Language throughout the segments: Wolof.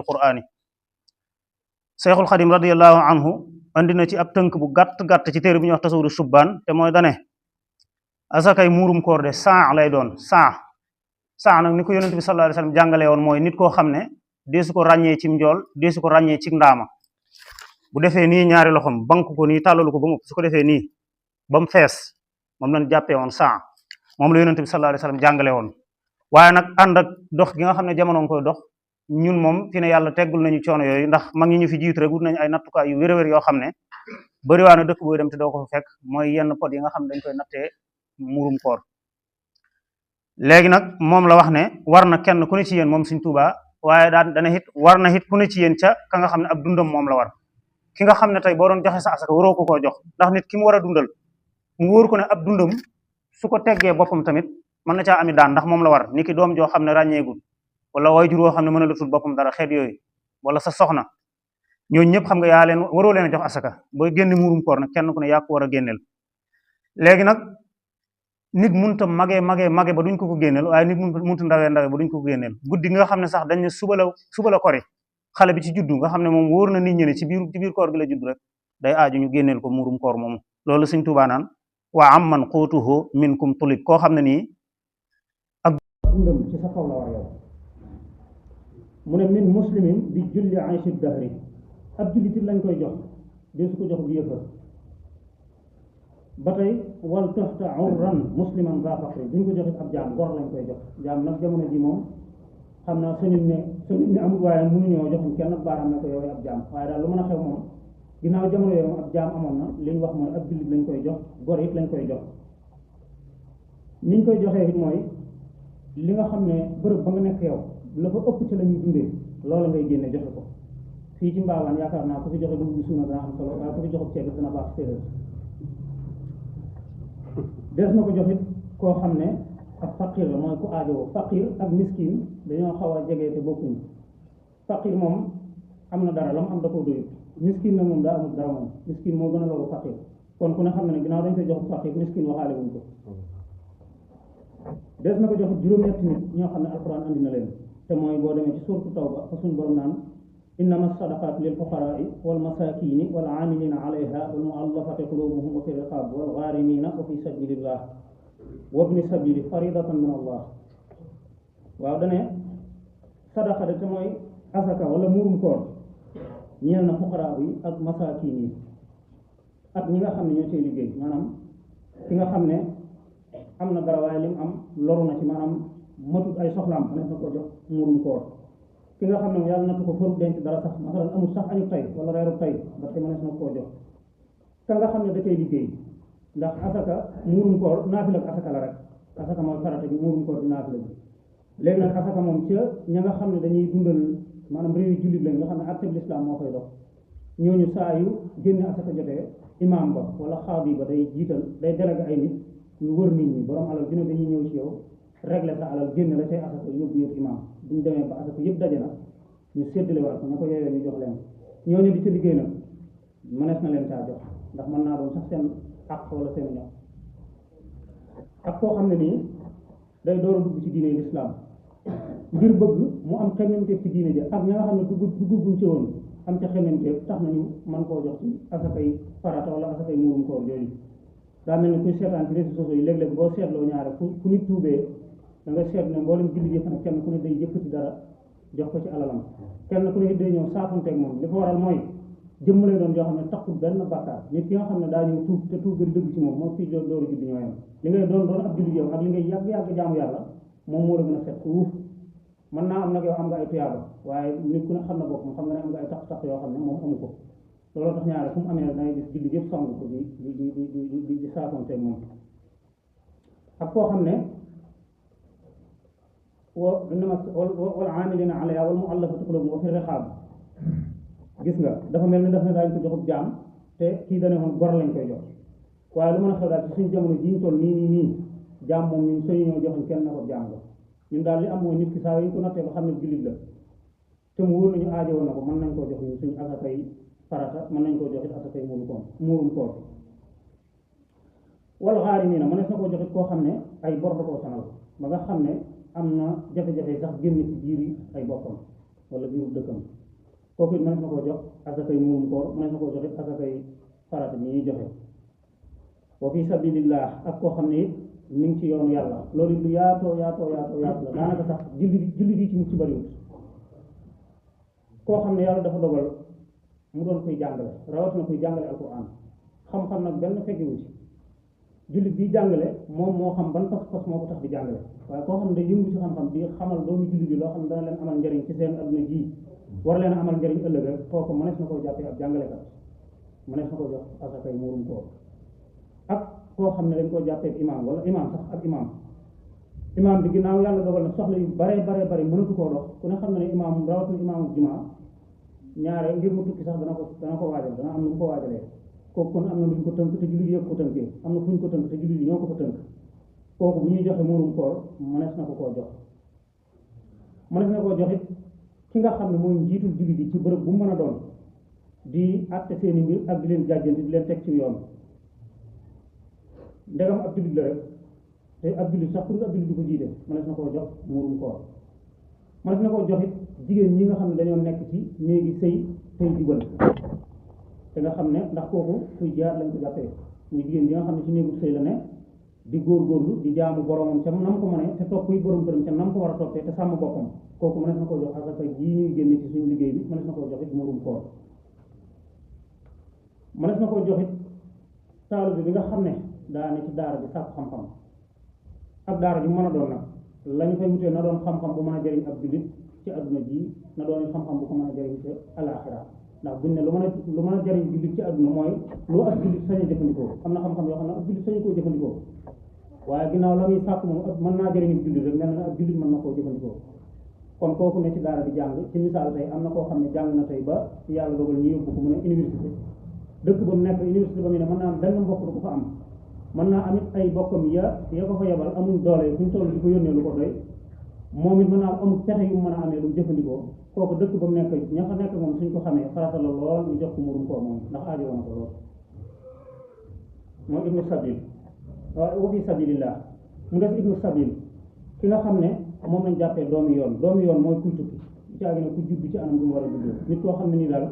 alqur'ani Cheikhul Xadim radiyallahu anhu andi na ci ab tënk bu gàtt ci téere bi ñuy wax tasawudu subbaan te mooy dane asakay muurum koor de saa lay doon saa nag ni ko yonent bi sallallahu alayhi wasallam jàngale woon mooy nit koo xam ne deesu ko ràññee ci njool deesu ko ràññee ci ndaama bu defee nii ñaari loxom bank ko nii tàllalu ko ba mu su ko defee nii ba mu fees moom lañ jàppee woon saa moom la yonent bi sallallahu alayhi wasallam jàngale woon waaye nag ànd ak dox gi nga xam ne jamono nga koy dox ñun moom fi ne yàlla teggul nañu coono yooyu ndax mag ñi ñu fi jiitu rek wut nañu ay nattukaay yu wér-wér yoo xam ne bëriwaa na dëkk booy dem te doo ko fa fekk mooy yenn pot yi nga xam ne dañ koy nattee muurum koor léegi nag moom la wax ne war na kenn ku ne ci yéen moom Sëriñ Tuubaa waaye dana it war na it ku ne ci yéen ca ka nga xam ne ab dundam moom la war ki nga xam ne tey boo doon joxe sa asaka waroo ko koo jox ndax nit ki mu war a dundal mu wóor ko ne ab dundam su ko teggee boppam tamit mën na caa ami daan ndax moom la war ni ki doom joo xam ne ràññeegul wala waajur woo xam ne mën a lutul boppam dara xeet yooyu wala sa soxna ñooñu ñëpp xam nga yaa leen waroo leen a jox asaka booy génne muurum koor nag kenn ku ne yaa ko war a génneel léegi nag nit munta mage ba duñ ko génneel waaye nit munta ndawee ba duñ ko génneel guddi nga xam ne sax dañ ne suba la kori xale bi ci juddu nga xam ne moom wóor na nit ñi ne ci biir koor gi la juddu rek day aaju ñu génneel ko muurum koor moomu loolu Sëriñ Tuubaa naan wa amman quutuhu minkum tulib koo xam ne nii ak dundam ci sa kaw la war yow mu ne min muslimin bi julli ayshi dahri ab jullit lañ koy jox dee su ko jox bi yëfër ba tey wal toxta urran musliman ba faqri duñ ko joxit ab jaam gor lañ koy jox jaam nag jamono ji moom xam naa sañuñ ne amul waaye mënuñoo joxuñ kenn baaraam ne ko yow ab jaam waaye daal lu mën a xew moom ginnaaw jamono yooyu moom ab jaam amoon na li ñu wax mooy ab jullit lañ koy jox gor it lañ koy jox niñ koy joxee it mooy li nga xam ne bërëb ba nga nekk yow la fa ëpp ci la ñuy dundee loola ngay génne joxe ko fii ci mbaawaan yaakaar naa ku fi joxe dugub bi suuna dana am solo waaye ku fi joxe ceeb dana baax séeréer des na ko joxit koo xam ne ak faqir la mooy ku aajowoo faqir ak miskin dañoo xaw a jege te bokkuñu faqir moom am na dara la mu am da koo doyut miskin nag moom daa amul dara moom miskin moo gën a loolu faqir kon ku ne xam ne ne ginnaaw dañ koy jox faqir miskin waxaale wuñ ko des na ko joxit juróom-ñetti nit ñoo xam ne alquran andi na leen te mooy boo demee ci suuratu tawba fa suñu borom naan innama sadaqat lil fuqaraai wal masakini wal amilina alayha wal muallafati qulubuhum wa fi riqab wal gharimina wa fi sabilillah wa ibni sabili faridatan min allah waaw dane sadaqa de te mooy asaka wala muurum koor ñeel na fuqaraa yi ak masakin yi ak ñi nga xam ne ñoo cay liggéey maanaam ki nga xam ne am na dara waaye lim am loru na ci maanaam matut ay soxlaam mënees na ko jox muurum koor ki nga xam ne yàlla nattu ko faru denc dara sax masalan amul sax añu tay wala reeru tay ba te mënees na koo jox ka nga xam ne da cay liggéey ndax asaka muurum koor naafila ak asaka la rek asaka mooy farata bi muurum koor di naafila bi léegi nag asaka moom ca ña nga xam ne dañuy dundal maanaam réew jullit lañ nga xam ne atteb lislaam moo koy dox ñooñu saa yu génne asaka jotee imaam ba wala xaadi ba day jiital day délégué ay nit ñu wër nit ñi borom alal dina dañuy ñëw ci yow régler sa alal génne la cay asaka yóbbu yëpp imaam buñ demee ba asaka yëpp daje na ñu séddale waat ko na ko yooyee ñu jox leen ñooñu di ca liggéey nag mënees na leen caa jox ndax mën naa doon sax seen ak wala seen ñox ak koo xam ne nii day door a dugg ci diine lislaam ngir bëgg mu am xememteef ci diine ji ak ña nga xam ne dugguñ ci woon am ca xememteef tax nañu mën koo jox ci asakay farata wala asakay muurum koor yooyu daa mel ni kuy seetaan ci réseaux sociaux yi léeg-léeg boo seetloo ñaare fu nit tuubee da nga seet ne mboolem jullit yëpp nag kenn ku ne day yëkkati dara jox ko ci alalam kenn ku ne day ñëw saafunteeg moom li ko waral mooy jëmm lay doon yoo xam ne taxul benn bàkkaar nit ki nga xam ne daa ñëw tuub te tuub gën dëgg ci moom moo fii dooru judd ñoo yem li ngay doon ab jullit yow ak li ngay yàgg jaamu yàlla moom moo la gën a set wuuf mën naa am nag yow am nga ay tuyaaba waaye nit ku ne xam na boppam xam nga ne am nga ay tax yoo xam ne moom amu ko looloo tax ñaare fu mu amee dangay gis jullit yëpp song ko di saafonteeg moom ak koo xam ne wal aamilina alayha wal muallafati qulubuhum wa fi riqaab gis nga dafa mel ni daf ne daañu ko joxub jaam te kii dane woon gor lañ koy jox waaye lu mën a xew daal ci suñu jamono ji ñu toll nii jaam moom ñun suñu ñoo joxuñ kenn na ko jaam la ñun daal li am mooy nit ki saa yi ñu ko nattee ba xam ne jullit la te mu wóor nañu aajo woon na ko mën nañ koo jox ñun suñu asakay farata mën nañ koo joxit asakay muurum koor wal ghaarimiina mënees na koo joxit koo xam ne ay bor da koo sanal ba nga xam ne am na jafe-jafe sax génn ci biir yi ay boppam wala biiru dëkkam kooku it mënees na koo jox asakay muurum koor mënees na koo jox it asakay farata mi ñuy joxe wa fi sabilillah ak koo xam ne it mi ngi ci yoonu yàlla loolu it lu yaatoo yaatoo yaatoo yaatu la daanaka sax julli yi ci mu ci bariwut koo xam ne yàlla dafa dogal mu doon koy jàngale rawatina kuy jàngale alquran xam-xam nag benn fekkiwu ci jullit bi jàngale moom moo xam ban pas-pas moo ko tax di jàngale waaye koo xam ne day yëngu ci xam-xam di xamal doomu jullit yi loo xam ne dana leen amal njariñ ci seen adduna ji war leen a amal njariñ ëllëg rek kooku mënees na koo jàppee ab jàngalekat mënees na ko jox asakay muurum koor ak koo xam ne dañ koo jàppee imaam wala imaam sax ak imaam bi ginnaaw yàlla dogal na soxla yu bare bare mënatu koo dox ku ne xam ne ne imaam rawatina imaamu jumaa ñaare ngir mu tukki sax dana ko waajal dana am lu mu ko waajalee kooku kon am na lu ñu ko tënk te jullit yëpp ko tënkee am na fu ñu ko tënk te jullit yi ñoo ko fa tënk kooku bu ñuy joxe muurum koor mënees na ko koo jox mënees na koo jox it ki nga xam ne mooy njiitul jullit yi ci bërëb bu mu mën a doon di àtte seeni mbir ak di leen jàjjanti di leen teg ci yoon ndegam ab jullit la rek te ab jullit sax pour ab jullit di ko jiite mënees na koo jox muurum koor mënees na koo jox it jigéen ñi nga xam ne dañoo nekk ci néegi sëy tey jubal te nga xam ne ndax kooku kuy jaar lañ ko jàppee muy jigéen ñi nga xam ne ci néegu sëy la ne di góorgóorlu di jaamu boromam ca nam ko mënee te topp yi borom këram ca nam ko war a toppee te sàmm boppam kooku mënees na koo jox asaka ji ñuy génne ci suñu liggéey bi mënees na koo jox it muurum koor mënees na koo jox it taalu bi nga xam ne daa ne ci daara bi sàkk xam-xam ak daara bi mën a doon nag la ñu fay wutee na doon xam-xam bu mën a jëriñ ab jullit ci adduna ji na doon xam-xam bu ko mën a jëriñ ci alaxira ndax buñ ne lu mën a jëriñ jullit ci adduna mooy lu ak jullit sañ a jëfandikoo am na xam-xam yoo xam ne ak jullit sañu koo jëfandikoo waaye ginnaaw la muy sàkk moom mën naa jëriñ jullit rek mel na ak jullit mën na koo jëfandikoo kon kooku ne ci daara di jàng ci misaal tey am na koo xam ne jàng na tey ba yàlla dogal ñu yóbbu ko mu ne université dëkk ba mu nekk université ba mu ne mën naa am benn mbokk du ko fa am mën naa amit ay bokkam ya ko fa yebal amuñ doole fu ñu toll di ko yónnee lu ko doy moom it mën naa amul pexe yu mën a amee lu mu jëfandikoo kooku dëkk ba mu nekk ña fa nekk moom suñ ko xamee farata la lool ñu jox ko muurum koor moom ndax aajo woon ko lool mooy ibnu sabil waaw wa fi sabilillah mu def ibnu sabil ki nga xam ne moom lañ jàppee doomi yoon mooy kuy tukki ci àgg ne ku judd ci anam bi mu war a juddoo nit koo xam ne nii daal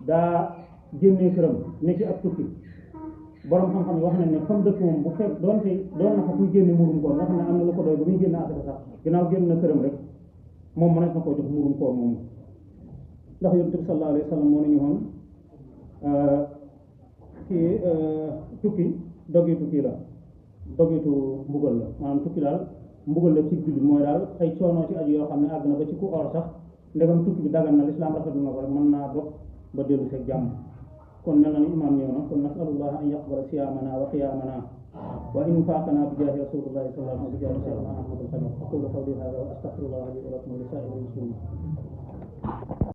daa génnee këram ne ci ab tukki borom xam-xam yi wax nañ ne comme dëkk moom bu fekk doon na fa kuy génne muurum koor nga xam ne am na lu ko doy ba muy génne asaka sax ginnaaw génn na këram rek moom mënees na koo jox muurum koor moomu ndax yonent bi sallallahu alayhi wa sallam moo nañu woon tukki dogitu kii la dogitu mbugal la maanaam tukki daal mbugal la ci jullit mooy daal ay coono ci aju yoo xam ne àgg na ba ci ku or sax ndegam tukki bi dagan na lislaam rafetlu na ko rek mën naa dox ba dellu seeg jàmm kon mel na ni imaam ñëw na kon nasalullah an yaqbala siyaamana wa qiyaamana wa infaqana bi jaahi rasulillahi sallallahu alayhi wa sallam bi jaahi ahmadul xadim aqulu qawli hada wa astaghfirullah li wa lakum wa li saa'iril muslimin